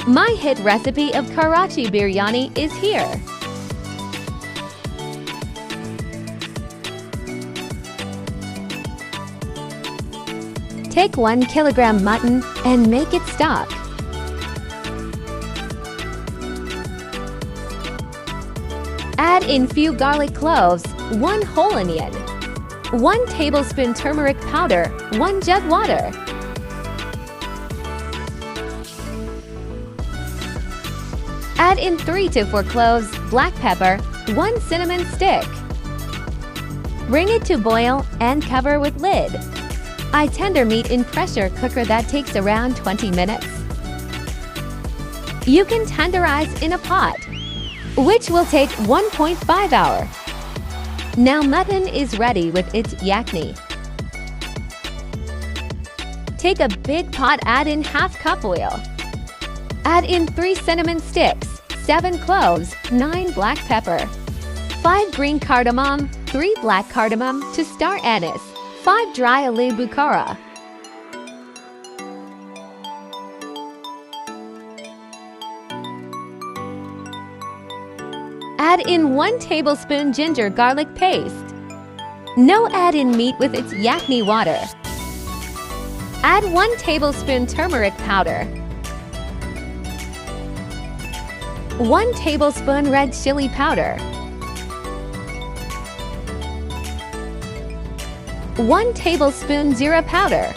My hit recipe of Karachi Biryani is here. Take 1 kilogram mutton and make it stock. Add in few garlic cloves, 1 whole onion, 1 tablespoon turmeric powder, 1 jug water. Add in 3 to 4 cloves, black pepper, 1 cinnamon stick. Bring it to boil and cover with lid. I tender meat in pressure cooker that takes around 20 minutes. You can tenderize in a pot, which will take 1.5 hour. Now mutton is ready with its yakni. Take a big pot, add in half cup oil. Add in 3 cinnamon sticks, 7 cloves, 9 black pepper, 5 green cardamom, 3 black cardamom to star anise, 5 dry bukhara. Add in 1 tablespoon ginger garlic paste. Now add in meat with its yakni water. Add 1 tablespoon turmeric powder, 1 tablespoon red chili powder, 1 tablespoon zeera powder,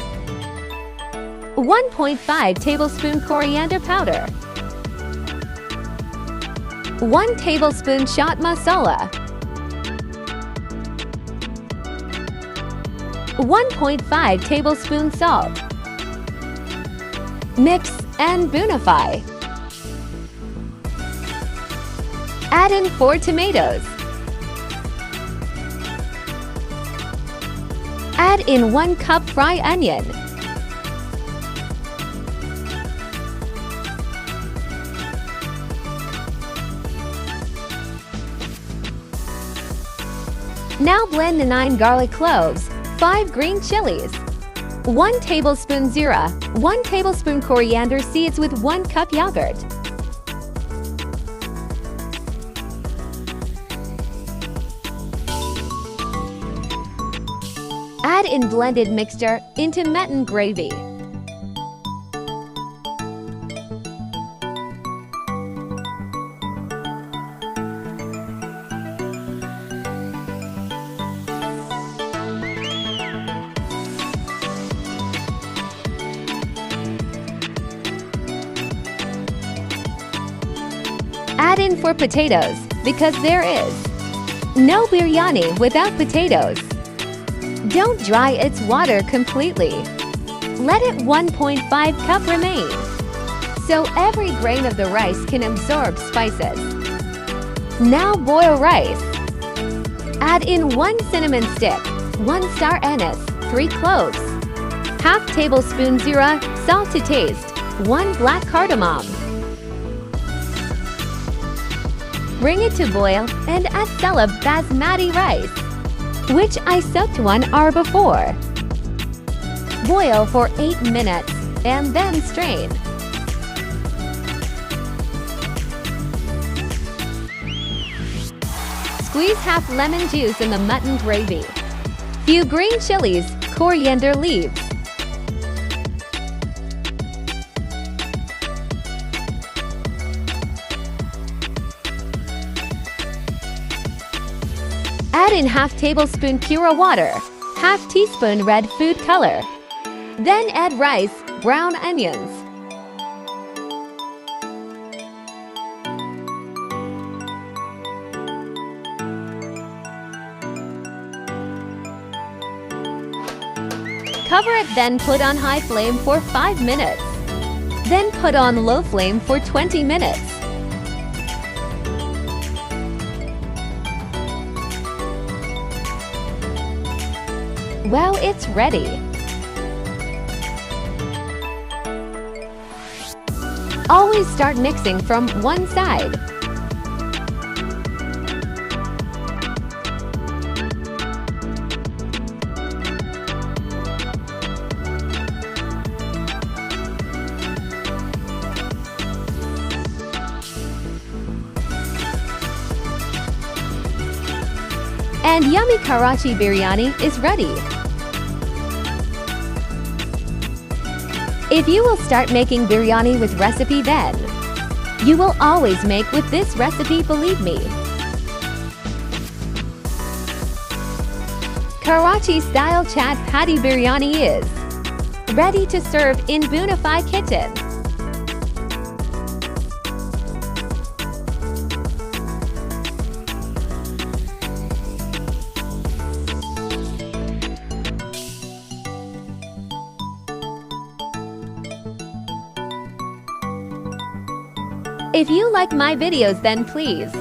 1.5 tablespoon coriander powder, 1 tablespoon chaat masala, 1.5 tablespoon salt. Mix and Bhoonofy. Add in 4 tomatoes. Add in 1 cup fried onion. Now blend the 9 garlic cloves, 5 green chillies, 1 tablespoon zeera, 1 tablespoon coriander seeds with 1 cup yogurt. Add in blended mixture into mutton gravy. Add in 4 potatoes, because there is no biryani without potatoes. Don't dry its water completely. Let it 1.5 cup remain, so every grain of the rice can absorb spices. Now boil rice. Add in 1 cinnamon stick, 1 star anise, 3 cloves, half tablespoon zeera, salt to taste, 1 black cardamom. Bring it to boil and add salab basmati rice, which I soaked 1 hour before. Boil for 8 minutes and then strain. Squeeze half lemon juice in the mutton gravy. Few green chilies, coriander leaves. Add in half tablespoon kewra water, half teaspoon red food color. Then add rice, brown onions. Cover it, then put on high flame for 5 minutes. Then put on low flame for 20 minutes. Well, it's ready. Always start mixing from one side. And yummy Karachi Biryani is ready. If you will start making biryani with recipe then, you will always make with this recipe, believe me. Karachi style chat patty biryani is ready to serve in Bhoonofy kitchen. If you like my videos then please